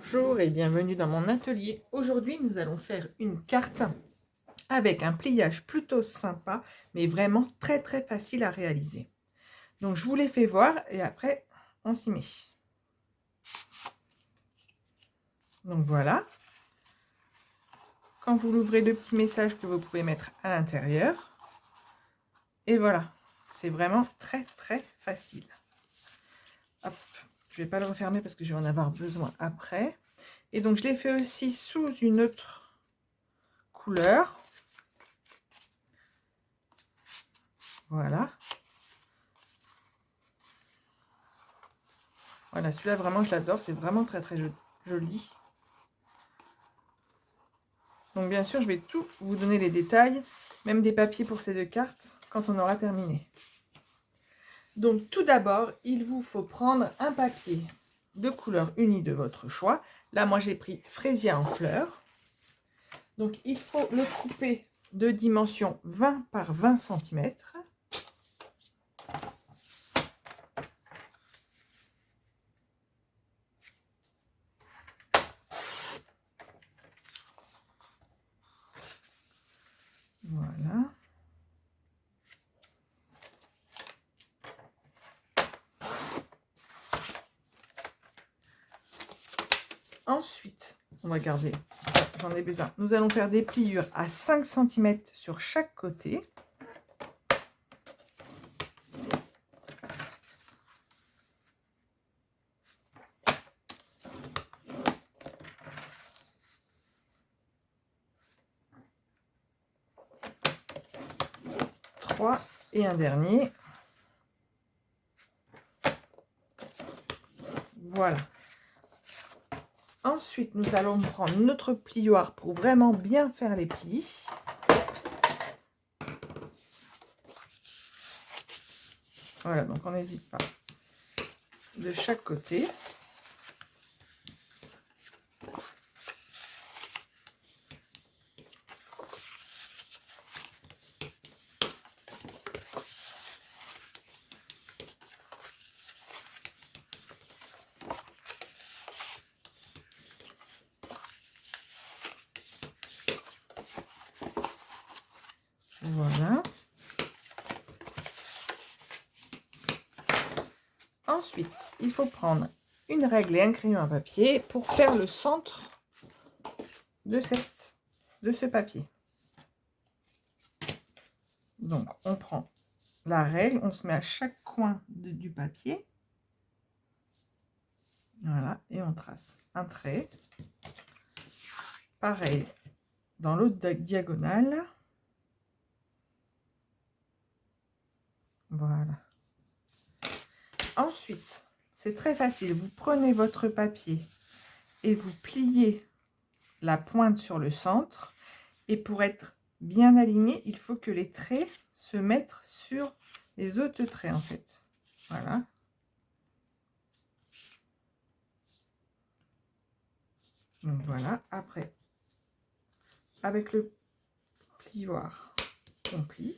Bonjour et bienvenue dans mon atelier. Aujourd'hui, nous allons faire une carte avec un pliage plutôt sympa, mais vraiment très facile à réaliser. Donc, je vous les fais voir et après, on s'y met. Donc voilà. Quand vous l'ouvrez, le petit message que vous pouvez mettre à l'intérieur. Et voilà, c'est vraiment très facile. Hop, je ne vais pas le refermer parce que je vais en avoir besoin après. Et donc, je l'ai fait aussi sous une autre couleur. Voilà. Voilà, celui-là, vraiment, je l'adore. C'est vraiment très joli. Donc, bien sûr, je vais tout vous donner les détails, même des papiers pour ces deux cartes, quand on aura terminé. Donc, tout d'abord, il vous faut prendre un papier de couleur unie de votre choix. Là, moi, j'ai pris Fraisia en fleurs. Donc, il faut le couper de dimension 20 par 20 cm. Voilà. Ensuite, on va garder ça, j'en ai besoin. Nous allons faire des pliures à 5 cm sur chaque côté. Et un dernier. Voilà. Ensuite, nous allons prendre notre plioir pour vraiment bien faire les plis. Voilà, donc on n'hésite pas. De chaque côté. Voilà. Ensuite, il faut prendre une règle et un crayon à papier pour faire le centre de ce papier. Donc, on prend la règle, on se met à chaque coin du papier. Voilà, et on trace un trait. Pareil, dans l'autre diagonale. Voilà. Ensuite, c'est très facile. Vous prenez votre papier et vous pliez la pointe sur le centre. Et pour être bien aligné, il faut que les traits se mettent sur les autres traits, en fait. Voilà. Donc voilà. Après, avec le plioir, on plie.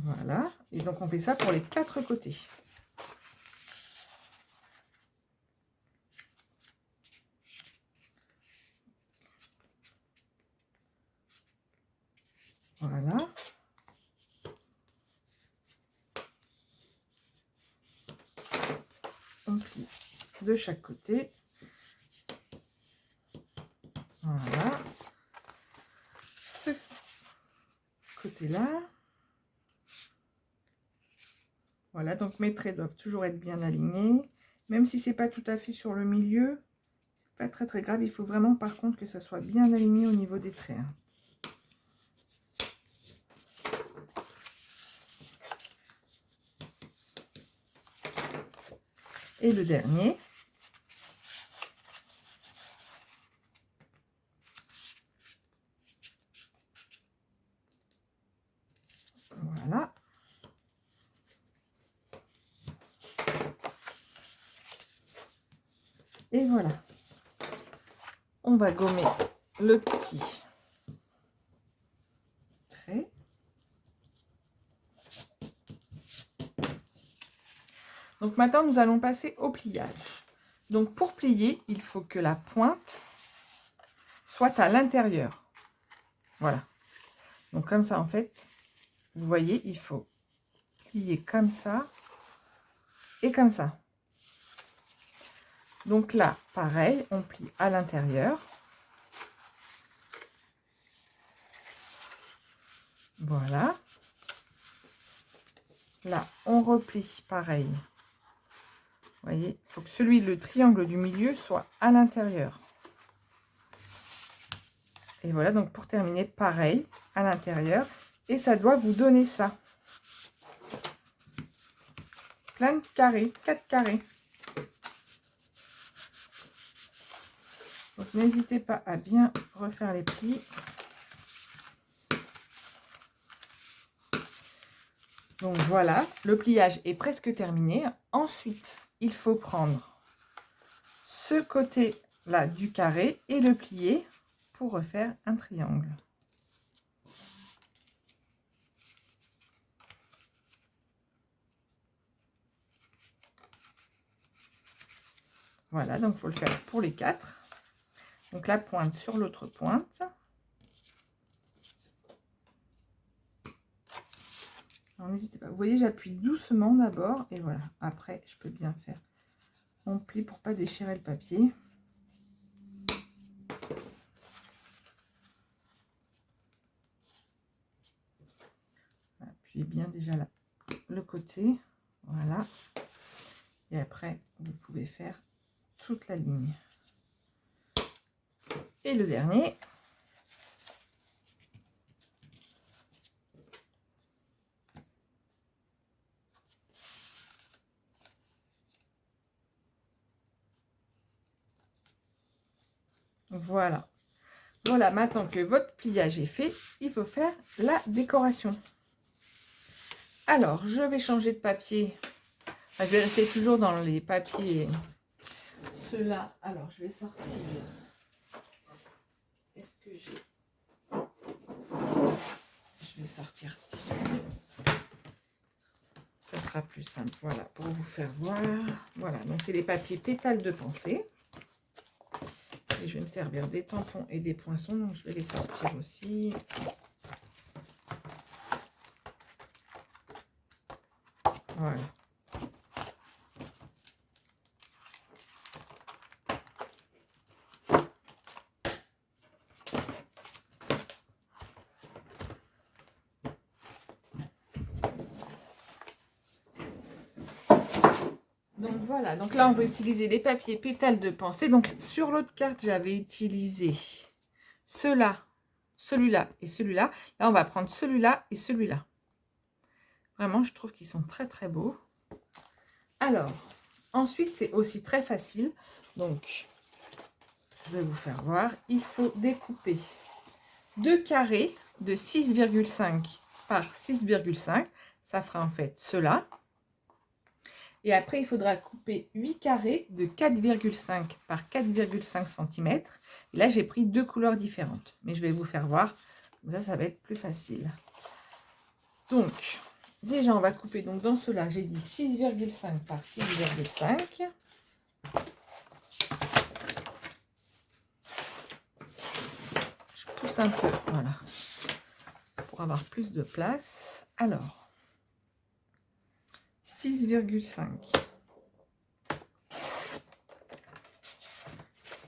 Voilà. Et donc, on fait ça pour les 4 côtés. Voilà. On plie de chaque côté. Voilà. Ce côté-là. Voilà, donc mes traits doivent toujours être bien alignés. Même si c'est pas tout à fait sur le milieu, c'est pas très grave. Il faut vraiment par contre que ça soit bien aligné au niveau des traits. Et le dernier. Voilà. Et voilà. On va gommer le petit trait. Donc maintenant, nous allons passer au pliage. Donc pour plier, il faut que la pointe soit à l'intérieur. Voilà. Donc comme ça, en fait, vous voyez, il faut plier comme ça et comme ça. Donc là, pareil, on plie à l'intérieur. Voilà. Là, on replie pareil. Vous voyez, il faut que le triangle du milieu soit à l'intérieur. Et voilà, donc pour terminer, pareil, à l'intérieur. Et ça doit vous donner ça. Plein de carrés, 4 carrés. Donc n'hésitez pas à bien refaire les plis. Donc voilà, le pliage est presque terminé. Ensuite, il faut prendre ce côté-là du carré et le plier pour refaire un triangle. Voilà, donc il faut le faire pour les 4. Donc la pointe sur l'autre pointe. Alors n'hésitez pas, vous voyez, j'appuie doucement d'abord et voilà, après je peux bien faire. On plie pour pas déchirer le papier. Appuyez bien déjà là, le côté, voilà. Et après, vous pouvez faire toute la ligne. Et le dernier. Voilà. Voilà, maintenant que votre pliage est fait, il faut faire la décoration. Alors, je vais changer de papier. Enfin, je vais rester toujours dans les papiers. Ceux-là, alors je vais sortir. Est-ce que j'ai... Je vais sortir. Ça sera plus simple, voilà, pour vous faire voir. Voilà, donc c'est les papiers pétales de pensée. Et je vais me servir des tampons et des poinçons, donc je vais les sortir aussi. Voilà. Donc voilà, donc là on va utiliser les papiers pétales de pensée. Donc sur l'autre carte, j'avais utilisé ceux-là, celui-là et celui-là. Là, on va prendre celui-là et celui-là. Vraiment, je trouve qu'ils sont très très beaux. Alors, ensuite, c'est aussi très facile. Donc, je vais vous faire voir. Il faut découper 2 carrés de 6,5 par 6,5. Ça fera en fait cela. Et après, il faudra couper 8 carrés de 4,5 par 4,5 cm. Et là, j'ai pris 2 couleurs différentes. Mais je vais vous faire voir. Ça va être plus facile. Donc, déjà, on va couper. Donc, dans cela, j'ai dit 6,5 par 6,5. Je pousse un peu, voilà, pour avoir plus de place. Alors, 6,5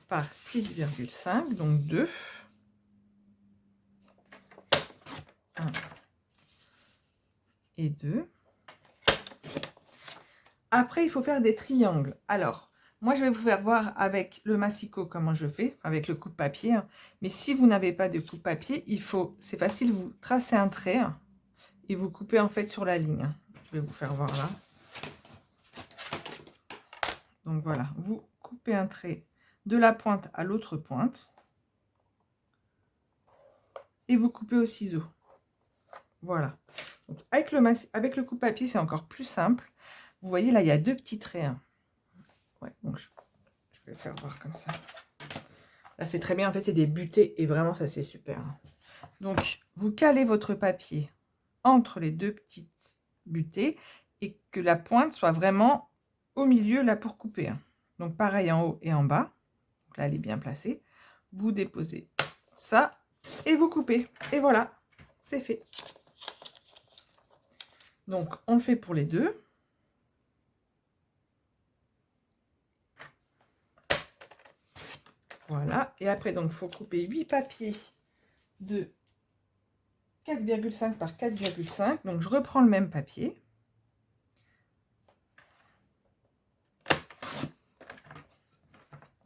par 6,5, donc 2. 1 et 2. Après, il faut faire des triangles. Alors, moi, je vais vous faire voir avec le massicot comment je fais, avec le coupe-papier. Hein. Mais si vous n'avez pas de coupe-papier, il faut, c'est facile, vous tracez un trait hein, et vous coupez en fait sur la ligne. Je vais vous faire voir là. Donc voilà, vous coupez un trait de la pointe à l'autre pointe. Et vous coupez au ciseau. Voilà. Donc, avec le coupe-papier, c'est encore plus simple. Vous voyez, là, il y a 2 petits traits. Hein. Ouais, donc je vais le faire voir comme ça. Là, c'est très bien. En fait, c'est des butées. Et vraiment, ça, c'est super. Hein. Donc, vous calez votre papier entre les 2 petites butées. Et que la pointe soit vraiment au milieu là pour couper, hein. Donc pareil en haut et en bas. Donc là, elle est bien placée. Vous déposez ça et vous coupez. Et voilà, c'est fait. Donc, on le fait pour les deux. Voilà. Et après, donc, il faut couper 8 papiers de 4,5 par 4,5. Donc, je reprends le même papier.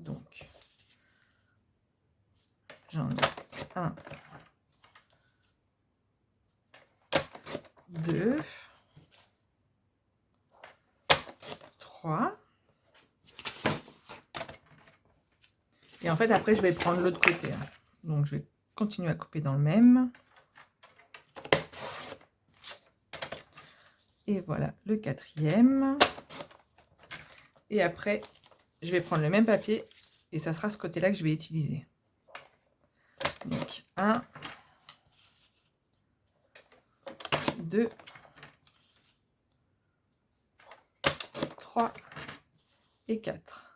Donc, j'en ai 1, 2, 3. Et en fait, après, je vais prendre l'autre côté, hein. Donc, je vais continuer à couper dans le même. Et voilà le quatrième. Et après, je vais prendre le même papier et ça sera ce côté-là que je vais utiliser. Donc, 1, 2, 3 et 4.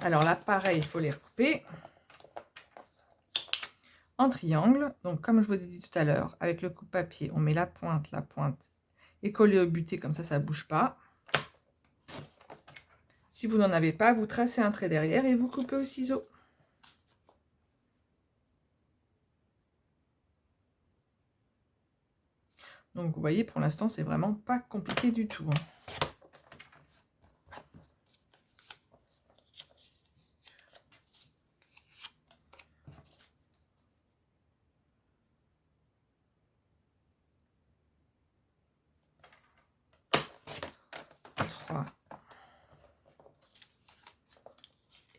Alors là, pareil, il faut les recouper en triangle. Donc, comme je vous ai dit tout à l'heure, avec le coupe-papier, on met la pointe et coller au buté, comme ça ne bouge pas. Si vous n'en avez pas, vous tracez un trait derrière et vous coupez au ciseau. Donc, vous voyez, pour l'instant, c'est vraiment pas compliqué du tout, hein.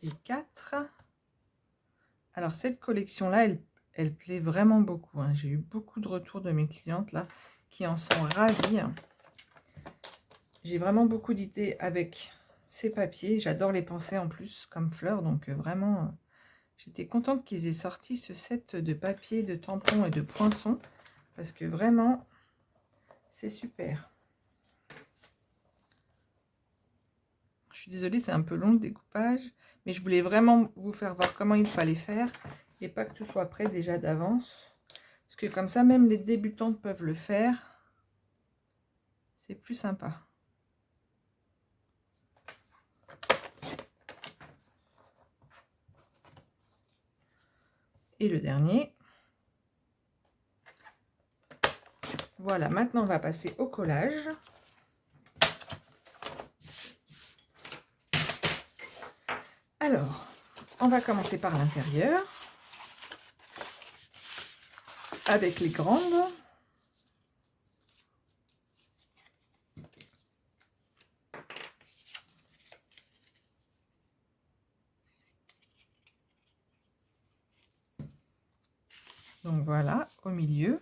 Et 4. Alors cette collection là, elle plaît vraiment beaucoup, hein. J'ai eu beaucoup de retours de mes clientes là qui en sont ravies. J'ai vraiment beaucoup d'idées avec ces papiers. J'adore les penser en plus comme fleurs, donc vraiment j'étais contente qu'ils aient sorti ce set de papier, de tampons et de poinçons parce que vraiment c'est super. Je suis désolée, c'est un peu long le découpage, mais je voulais vraiment vous faire voir comment il fallait faire et pas que tout soit prêt déjà d'avance. Parce que comme ça, même les débutantes peuvent le faire. C'est plus sympa. Et le dernier. Voilà, maintenant on va passer au collage. Alors, on va commencer par l'intérieur. Avec les grandes. Donc voilà, au milieu.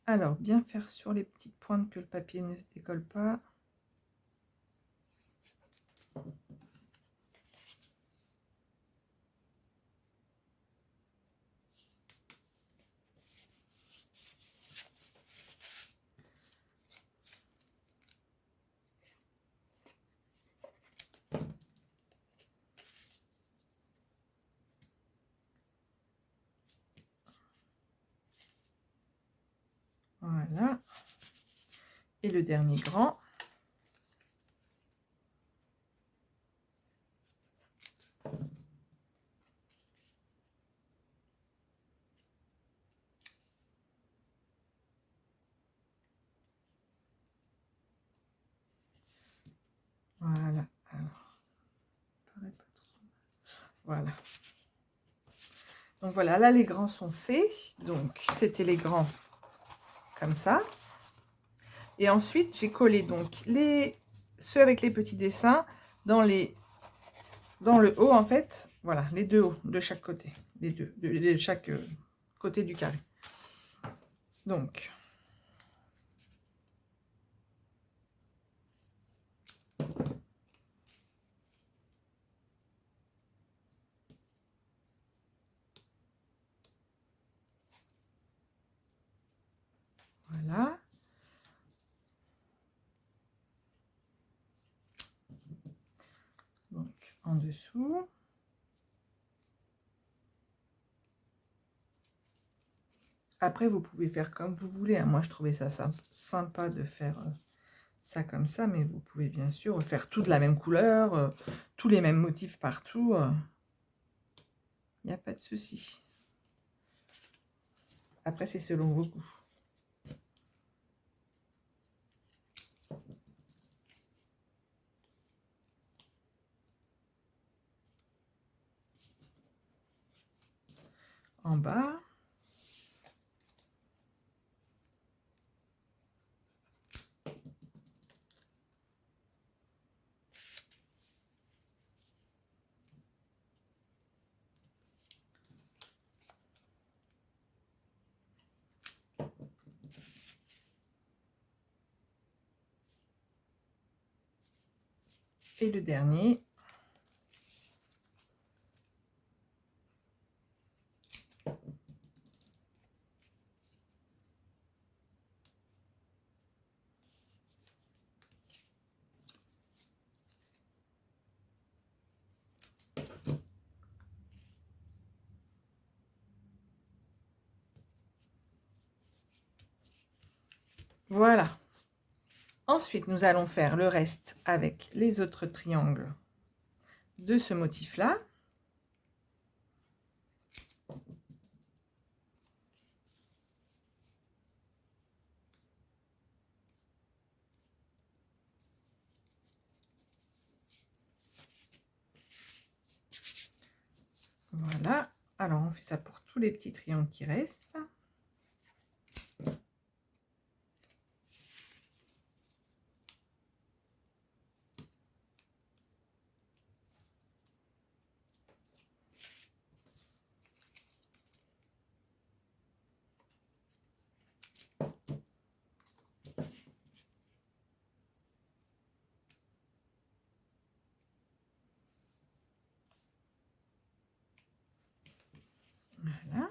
Alors, bien faire sur les petites pointes que le papier ne se décolle pas. Voilà. Et le dernier grand. Voilà. Alors, voilà. Donc voilà, là les grands sont faits. Donc c'était les grands comme ça. Et ensuite j'ai collé donc ceux avec les petits dessins dans le haut en fait. Voilà, les deux hauts de chaque côté, de chaque côté du carré. Donc en dessous. Après, vous pouvez faire comme vous voulez, hein. Moi, je trouvais ça sympa de faire ça comme ça, mais vous pouvez bien sûr faire tout de la même couleur, tous les mêmes motifs partout. Il n'y a pas de souci. Après, c'est selon vos goûts. En bas. Et le dernier. Voilà. Ensuite, nous allons faire le reste avec les autres triangles de ce motif-là. Voilà. Alors, on fait ça pour tous les petits triangles qui restent. Voilà.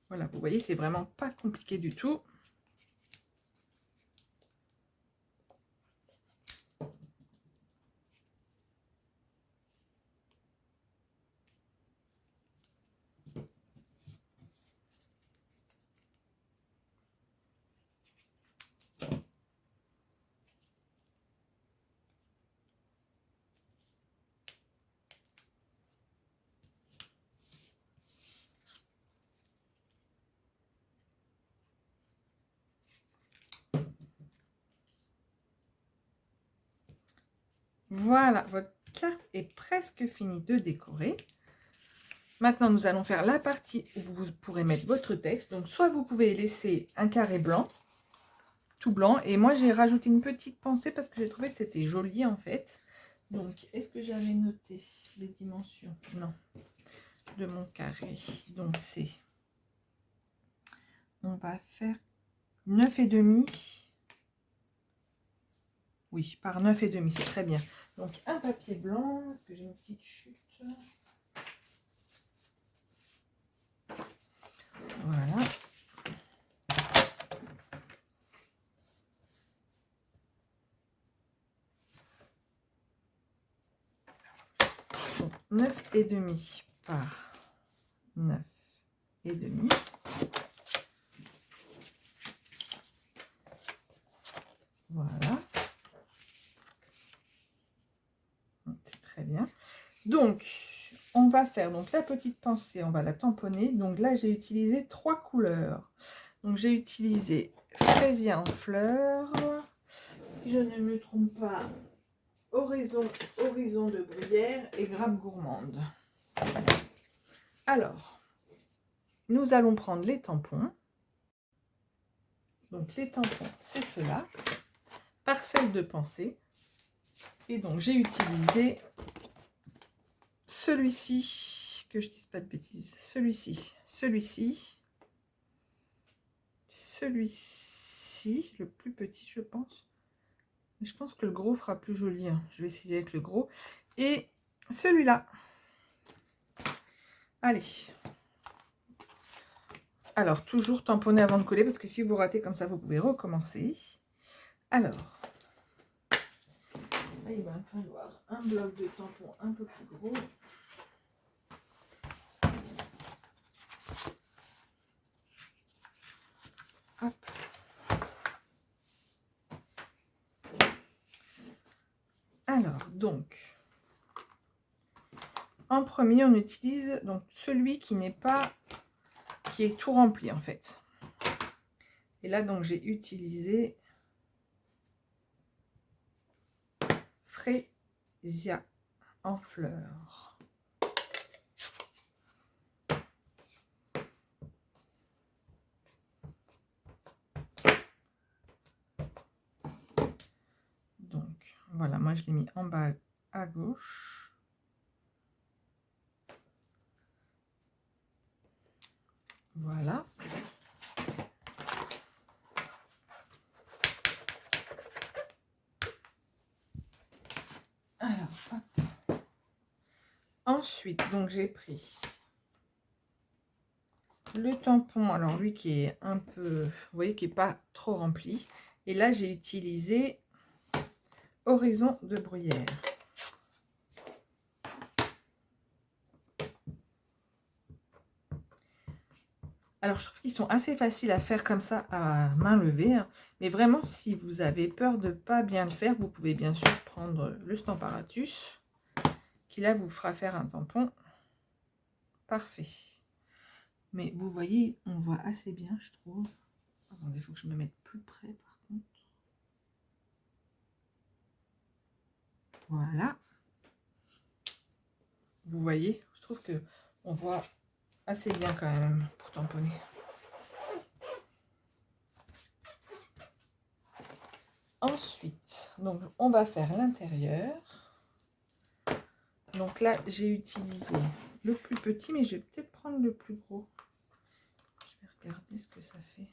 Voilà, vous voyez, c'est vraiment pas compliqué du tout. Voilà, votre carte est presque finie de décorer. Maintenant, nous allons faire la partie où vous pourrez mettre votre texte. Donc, soit vous pouvez laisser un carré blanc, tout blanc. Et moi, j'ai rajouté une petite pensée parce que j'ai trouvé que c'était joli, en fait. Donc, est-ce que j'avais noté les dimensions? Non, de mon carré. Donc, c'est... On va faire 9,5. Oui, par 9,5, c'est très bien. Donc, un papier blanc. Est-ce que j'ai une petite chute? Voilà. Donc, 9,5 par 9,5. Voilà. C'est très bien. Donc, on va faire donc la petite pensée, on va la tamponner. Donc là, j'ai utilisé 3 couleurs. Donc, j'ai utilisé fraisier en fleurs. Si je ne me trompe pas, horizon de bruyère et grappe gourmande. Alors, nous allons prendre les tampons. Donc, les tampons, c'est cela. Parcelle de pensée. Et donc, j'ai utilisé celui-ci, que je dise pas de bêtises, celui-ci, celui-ci, le plus petit, je pense. Mais je pense que le gros fera plus joli, hein. Je vais essayer avec le gros. Et celui-là. Allez. Alors, toujours tamponner avant de coller, parce que si vous ratez comme ça, vous pouvez recommencer. Alors, là, il va me falloir un bloc de tampon un peu plus gros. Hop. Alors, donc, en premier, on utilise donc celui qui n'est pas, qui est tout rempli en fait. Et là, donc, j'ai utilisé Frésia en fleurs. Donc, voilà, moi je l'ai mis en bas à gauche. Voilà. Alors, hop. Ensuite, donc j'ai pris le tampon, alors lui qui est un peu, vous voyez, qui est pas trop rempli. Et là, j'ai utilisé Horizon de Bruyère. Alors, je trouve qu'ils sont assez faciles à faire comme ça à main levée. Hein. Mais vraiment, si vous avez peur de ne pas bien le faire, vous pouvez bien sûr prendre le Stamparatus, qui là vous fera faire un tampon parfait. Mais vous voyez, on voit assez bien, je trouve. Attendez, il faut que je me mette plus près par contre. Voilà. Vous voyez, je trouve que on voit assez bien quand même pour tamponner. Ensuite, donc on va faire l'intérieur. Donc là, j'ai utilisé le plus petit, mais je vais peut-être prendre le plus gros. Je vais regarder ce que ça fait.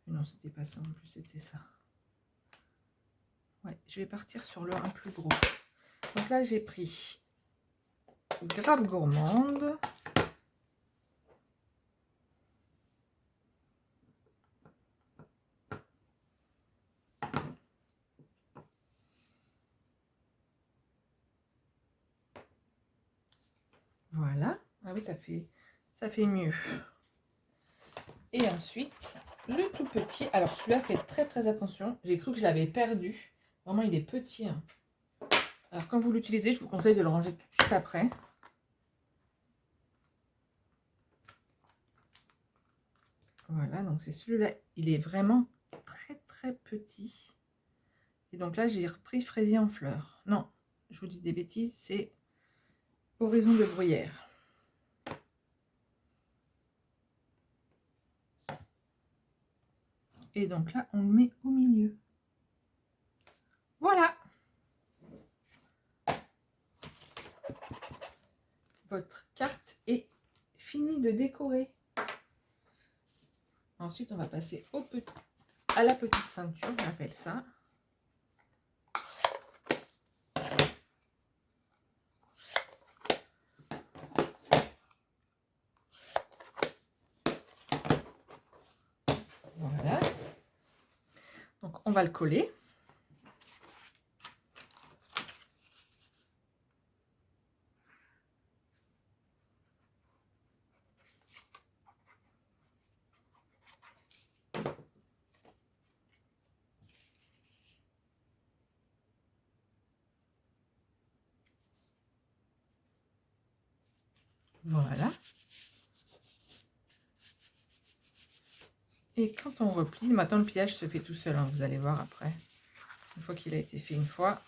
Non, c'était pas ça en plus, c'était ça. Ouais, je vais partir sur le un plus gros. Donc là, j'ai pris Grappe Gourmande. Voilà. Ah oui, ça fait mieux. Et ensuite, le tout petit. Alors, celui-là, faites très très attention. J'ai cru que je l'avais perdu. Vraiment, il est petit. Hein. Alors, quand vous l'utilisez, je vous conseille de le ranger tout de suite après. Voilà, donc c'est celui-là. Il est vraiment très très petit. Et donc là, j'ai repris Fraisier en fleurs. Non, je vous dis des bêtises, c'est Horizon de Bruyère. Et donc là, on le met au milieu. Voilà. Votre carte est finie de décorer. Ensuite, on va passer à la petite ceinture, on appelle ça. Voilà. Donc, on va le coller. Voilà. Et quand on replie, maintenant le pliage se fait tout seul, hein, vous allez voir après. Une fois qu'il a été fait une fois.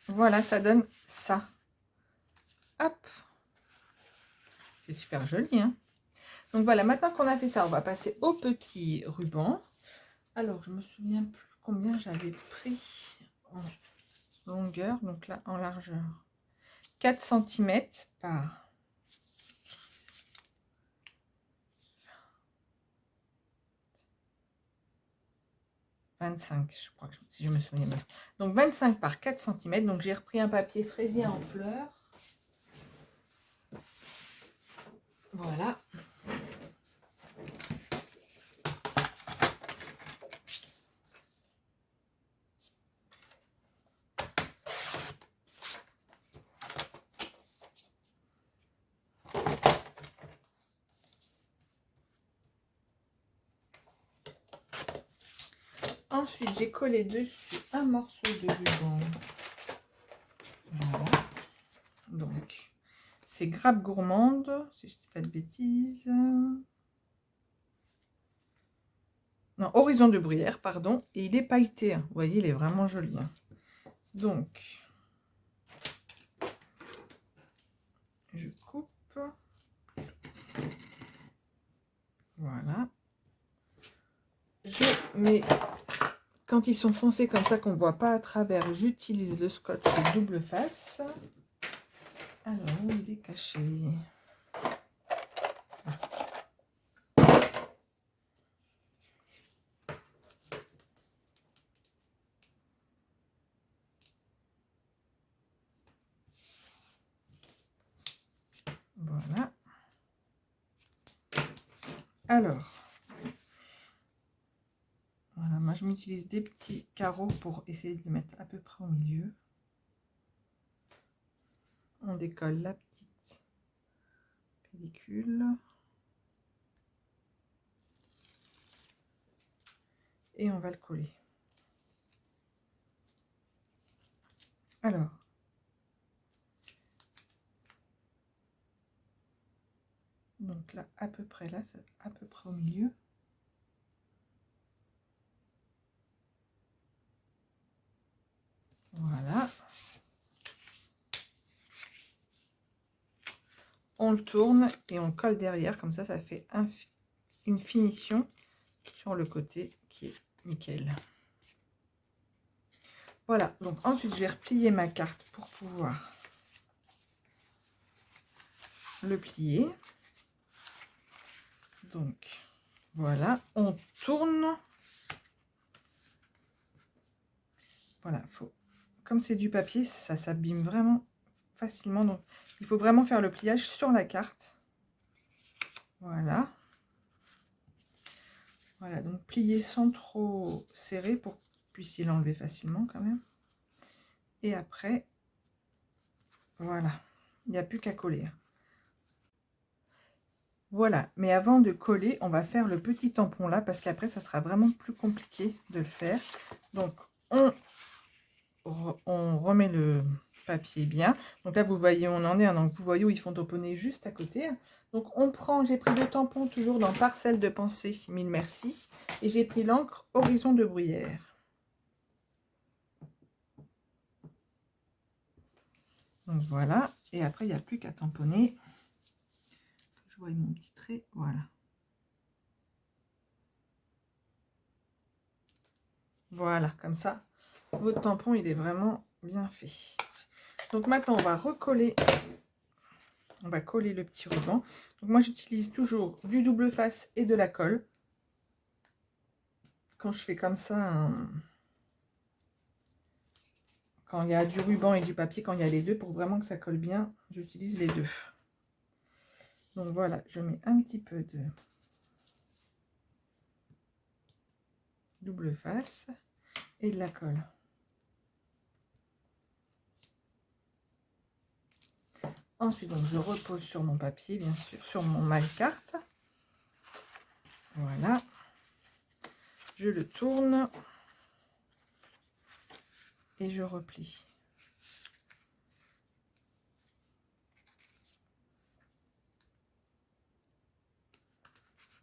Voilà, ça donne ça. Hop. C'est super joli, hein. Donc voilà, maintenant qu'on a fait ça, on va passer au petit ruban. Alors, je me souviens plus combien j'avais pris en longueur, donc là en largeur. 4 cm par 25, je crois, si je me souviens bien. Donc 25 par 4 cm. Donc j'ai repris un papier fraisier en fleurs. Voilà. Ensuite, j'ai collé dessus un morceau de ruban. Voilà. Donc, c'est Grappe Gourmande, si je ne dis pas de bêtises. Non, Horizon de Bruyère, pardon. Et il est pailleté. Hein. Vous voyez, il est vraiment joli. Hein. Donc, je coupe. Voilà. Je mets... Quand ils sont foncés comme ça, qu'on ne voit pas à travers, j'utilise le scotch double face. Alors, où il est caché? Voilà. Alors, voilà, moi je m'utilise des petits carreaux pour essayer de les mettre à peu près au milieu. On décolle la petite pellicule. Et on va le coller. Alors, donc là, à peu près là, c'est à peu près au milieu. Voilà. On le tourne et on le colle derrière, comme ça fait une finition sur le côté qui est nickel. Voilà, donc ensuite je vais replier ma carte pour pouvoir le plier. Donc voilà, on tourne. Voilà, comme c'est du papier, ça s'abîme vraiment facilement. Donc il faut vraiment faire le pliage sur la carte. Voilà. Voilà, donc plier sans trop serrer pour que vous puissiez l'enlever facilement quand même. Et après, voilà, il n'y a plus qu'à coller. Voilà, mais avant de coller, on va faire le petit tampon là, parce qu'après, ça sera vraiment plus compliqué de le faire. Donc, on remet le papier bien. Donc là, vous voyez où on en est, hein, donc vous voyez où ils font tamponner juste à côté. Donc, on prend, j'ai pris le tampon toujours dans Parcelle de pensée, mille merci. Et j'ai pris l'encre Horizon de Bruyère. Donc voilà, et après il n'y a plus qu'à tamponner. Je vois mon petit trait, voilà. Voilà, comme ça, votre tampon il est vraiment bien fait. Donc maintenant on va recoller, on va coller le petit ruban. Donc moi j'utilise toujours du double face et de la colle. Quand je fais comme ça, quand il y a du ruban et du papier, quand il y a les deux, pour vraiment que ça colle bien, j'utilise les deux. Donc voilà, je mets un petit peu de double face et de la colle. Ensuite, donc, je repose sur mon papier, bien sûr, sur mon mal-carte. Voilà. Je le tourne et je replie.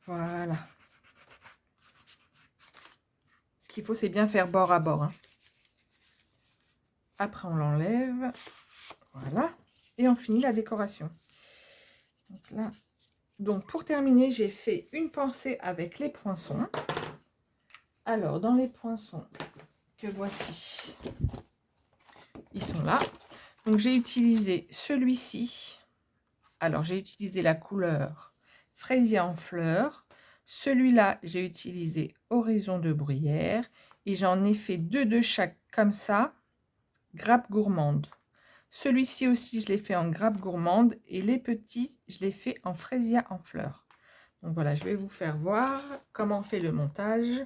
Voilà. Ce qu'il faut, c'est bien faire bord à bord. Hein. Après, on l'enlève. Voilà. Et on finit la décoration. Donc là, donc pour terminer, j'ai fait une pensée avec les poinçons. Alors, dans les poinçons que voici, ils sont là. Donc, j'ai utilisé celui-ci. Alors, j'ai utilisé la couleur fraisier en fleurs. Celui-là, j'ai utilisé Horizon de Bruyère. Et j'en ai fait 2 de chaque, comme ça, grappe gourmande. Celui-ci aussi, je l'ai fait en grappe gourmande. Et les petits, je les fais en fraisia en fleurs. Donc voilà, je vais vous faire voir comment on fait le montage.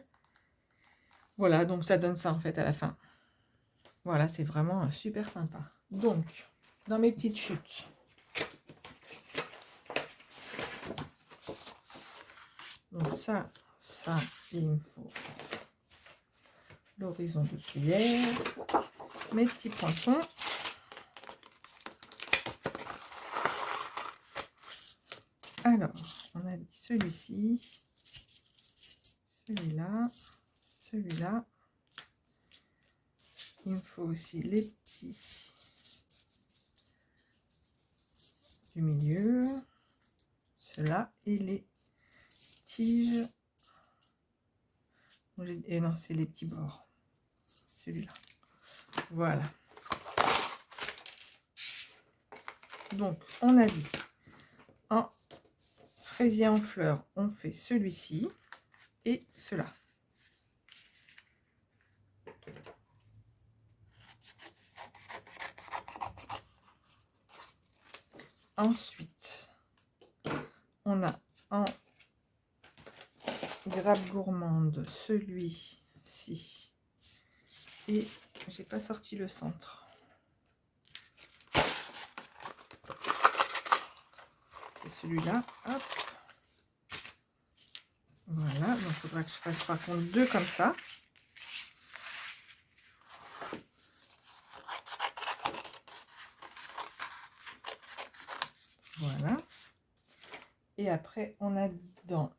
Voilà, donc ça donne ça en fait à la fin. Voilà, c'est vraiment super sympa. Donc, dans mes petites chutes. Donc ça, il me faut l'horizon de cuillère, mes petits poinçons. Alors, on a dit celui-ci, celui-là, celui-là. Il me faut aussi les petits du milieu, ceux-là, et les tiges. Et non, c'est les petits bords. Celui-là. Voilà. Donc, on a dit en fraisier en fleurs, on fait celui-ci et cela. Ensuite, on a en grappe gourmande celui-ci et j'ai pas sorti le centre. C'est celui-là. Hop. Voilà, donc il faudra que je fasse par contre 2 comme ça. Voilà. Et après, on a dit dans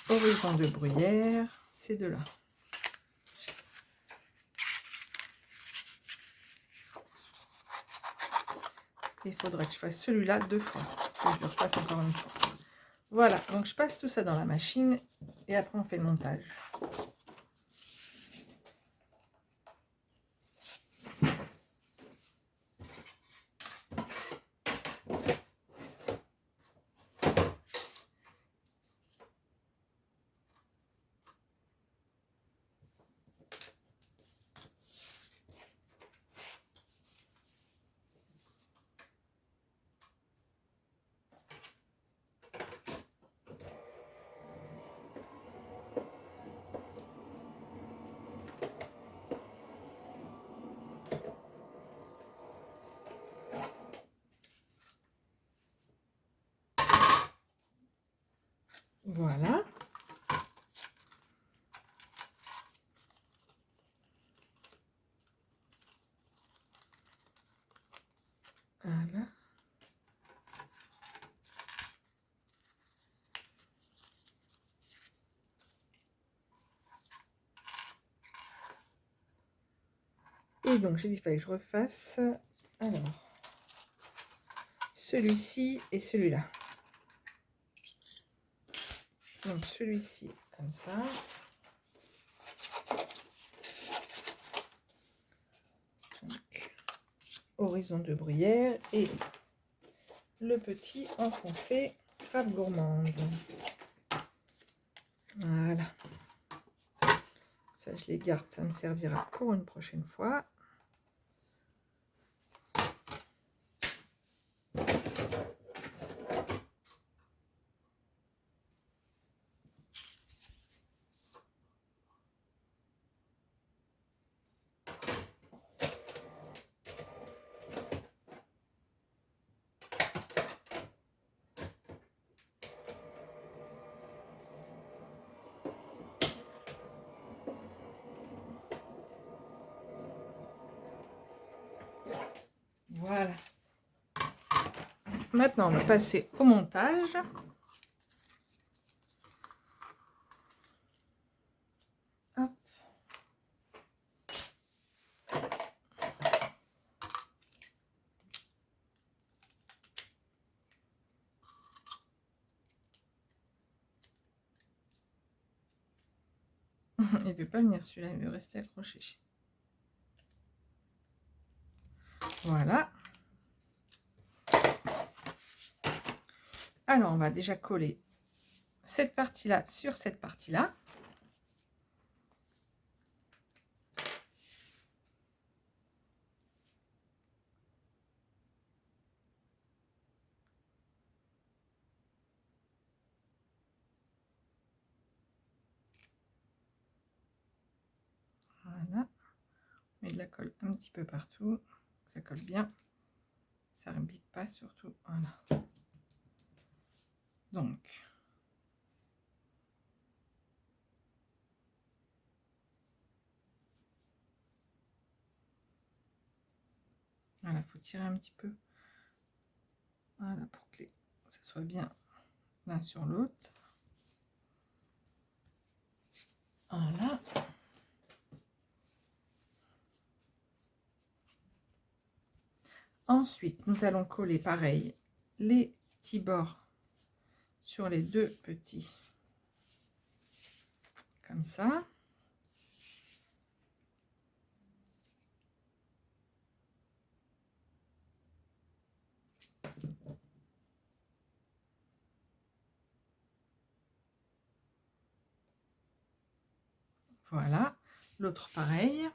horizon de bruyère, ces deux-là. Il faudrait que je fasse celui-là 2 fois. Que je le refasse encore une fois. Voilà, donc je passe tout ça dans la machine et après on fait le montage. Voilà. Voilà. Et donc j'ai dit qu'il fallait que je refasse alors celui-ci et celui-là. Donc celui-ci comme ça. Donc, horizon de bruyère et le petit enfoncé grappe gourmande. Voilà. Ça je les garde, ça me servira pour une prochaine fois. Voilà. Maintenant, on va passer au montage. Hop. Il ne veut pas venir celui-là, il veut rester accroché. Voilà. Alors, on va déjà coller cette partie-là sur cette partie-là. mets de la colle un petit peu partout, ça colle bien, ça ne rebique pas surtout, voilà. Donc, voilà, il faut tirer un petit peu, voilà, pour que ça soit bien l'un sur l'autre. Voilà. Ensuite, nous allons coller pareil les petits bords sur les deux petits, comme ça. Voilà, l'autre pareil.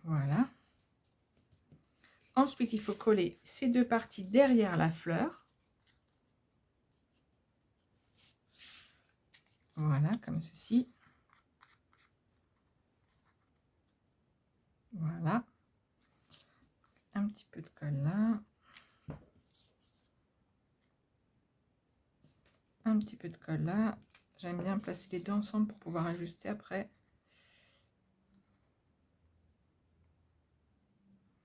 Voilà. Ensuite, il faut coller ces deux parties derrière la fleur. Voilà, comme ceci. Voilà. Un petit peu de colle là. Un petit peu de colle là. J'aime bien placer les deux ensemble pour pouvoir ajuster après.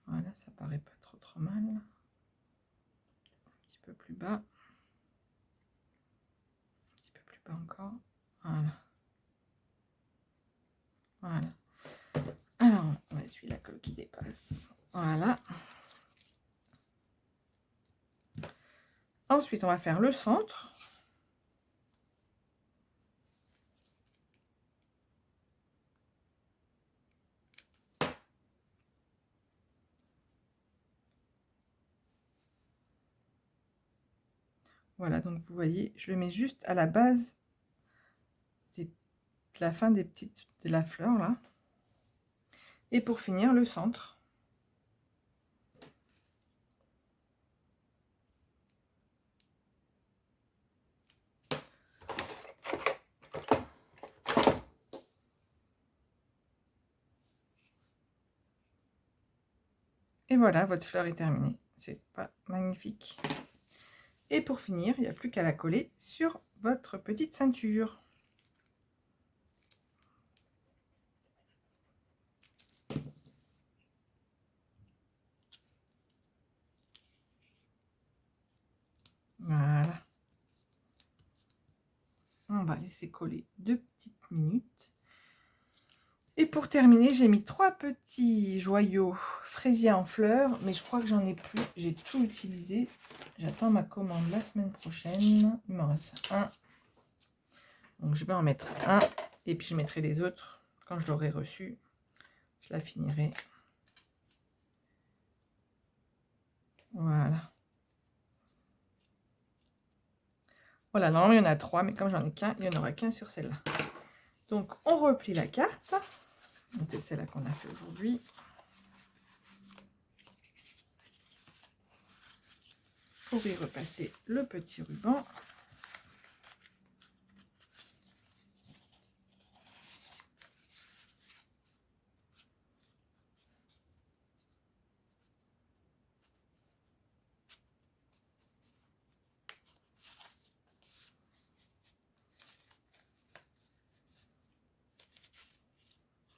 Voilà, ça paraît pas trop mal. Un petit peu plus bas. Un petit peu plus bas encore. Voilà. Voilà. Alors, on va essuyer la colle qui dépasse. Voilà. Ensuite, on va faire le centre. Voilà, donc vous voyez, je le mets juste à la base de la fin de la fleur là. Et pour finir, le centre. Et voilà, votre fleur est terminée. C'est pas magnifique. Et pour finir, il n'y a plus qu'à la coller sur votre petite ceinture. Voilà. On va laisser coller 2 petites minutes. Et pour terminer, j'ai mis 3 petits joyaux fraisiers en fleurs, mais je crois que j'en ai plus. J'ai tout utilisé. J'attends ma commande la semaine prochaine. Il m'en reste un. Donc je vais en mettre un et puis je mettrai les autres quand je l'aurai reçu. Je la finirai. Voilà. Voilà, normalement il y en a 3, mais comme j'en ai qu'un, il n'y en aura qu'un sur celle-là. Donc on replie la carte. C'est celle-là qu'on a fait aujourd'hui. Pour y repasser le petit ruban.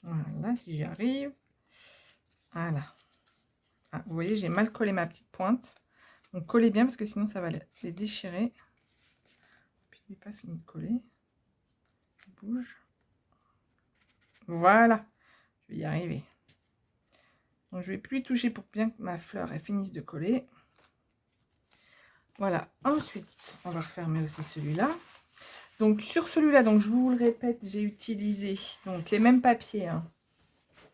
Voilà, si j'y arrive. Voilà. Ah, vous voyez, j'ai mal collé ma petite pointe. Donc collez bien parce que sinon ça va les déchirer. Puis il n'est pas fini de coller. Je bouge. Voilà. Je vais y arriver. Donc je vais plus y toucher pour bien que ma fleur elle finisse de coller. Voilà. Ensuite, on va refermer aussi celui-là. Donc sur celui-là, donc je vous le répète, j'ai utilisé donc les mêmes papiers hein,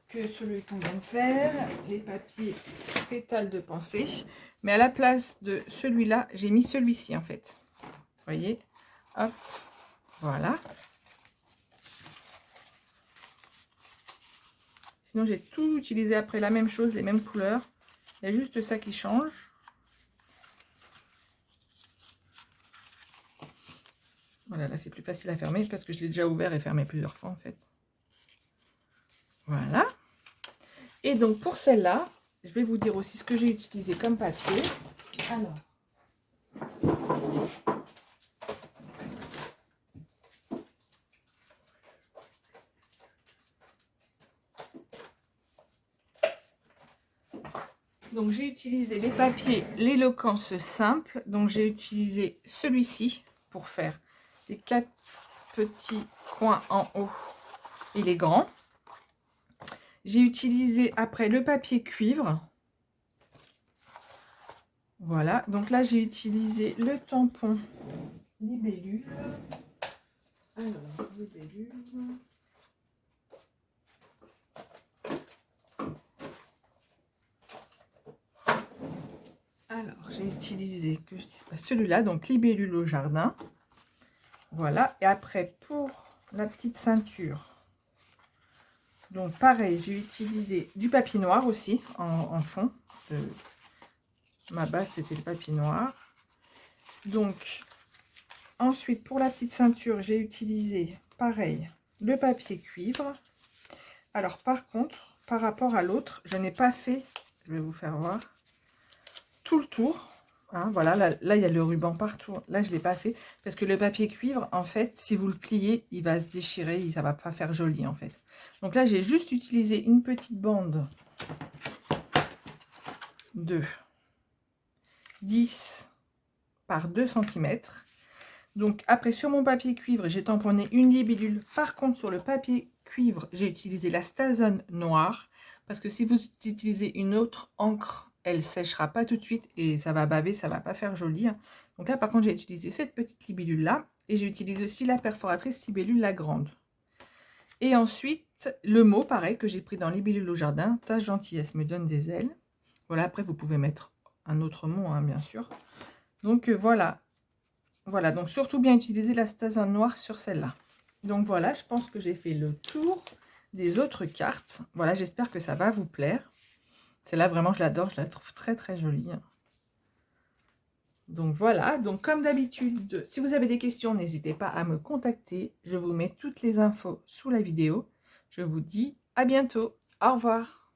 que celui qu'on vient de faire, les papiers pétales de pensée, mais à la place de celui-là, j'ai mis celui-ci en fait. Vous voyez, hop, voilà. Sinon, j'ai tout utilisé après la même chose, les mêmes couleurs. Il y a juste ça qui change. Voilà, là, c'est plus facile à fermer parce que je l'ai déjà ouvert et fermé plusieurs fois, en fait. Voilà. Et donc, pour celle-là, je vais vous dire aussi ce que j'ai utilisé comme papier. Alors. Donc, j'ai utilisé les papiers l'éloquence simple. Donc, j'ai utilisé celui-ci pour faire les 4 petits coins en haut et les grands. J'ai utilisé après le papier cuivre. Voilà, donc là j'ai utilisé le tampon libellule. Alors, libellule. Alors, j'ai utilisé, que je dise pas, celui-là, donc libellule au jardin. Voilà, et après pour la petite ceinture. Donc pareil, j'ai utilisé du papier noir aussi en fond. Ma base c'était le papier noir. Donc ensuite pour la petite ceinture, j'ai utilisé pareil le papier cuivre. Alors par contre, par rapport à l'autre, je n'ai pas fait, je vais vous faire voir, tout le tour. Hein, voilà, là il y a le ruban partout. Là je ne l'ai pas fait parce que le papier cuivre, en fait, si vous le pliez, il va se déchirer, ça va pas faire joli en fait. Donc là j'ai juste utilisé une petite bande de 10 par 2 cm. Donc après sur mon papier cuivre, j'ai tamponné une libellule. Par contre sur le papier cuivre, j'ai utilisé la Stazone noire parce que si vous utilisez une autre encre, elle séchera pas tout de suite et ça va baver, ça va pas faire joli. Donc là par contre j'ai utilisé cette petite libellule là et j'ai utilisé aussi la perforatrice libellule la grande. Et ensuite le mot pareil que j'ai pris dans libellule au jardin, ta gentillesse me donne des ailes. Voilà, après vous pouvez mettre un autre mot hein, bien sûr. Donc voilà. Voilà, donc surtout bien utiliser la Stazone noire sur celle-là. Donc voilà, je pense que j'ai fait le tour des autres cartes. Voilà, j'espère que ça va vous plaire. Celle-là, vraiment, je l'adore, je la trouve très très jolie. Donc voilà, donc comme d'habitude, si vous avez des questions, n'hésitez pas à me contacter. Je vous mets toutes les infos sous la vidéo. Je vous dis à bientôt. Au revoir.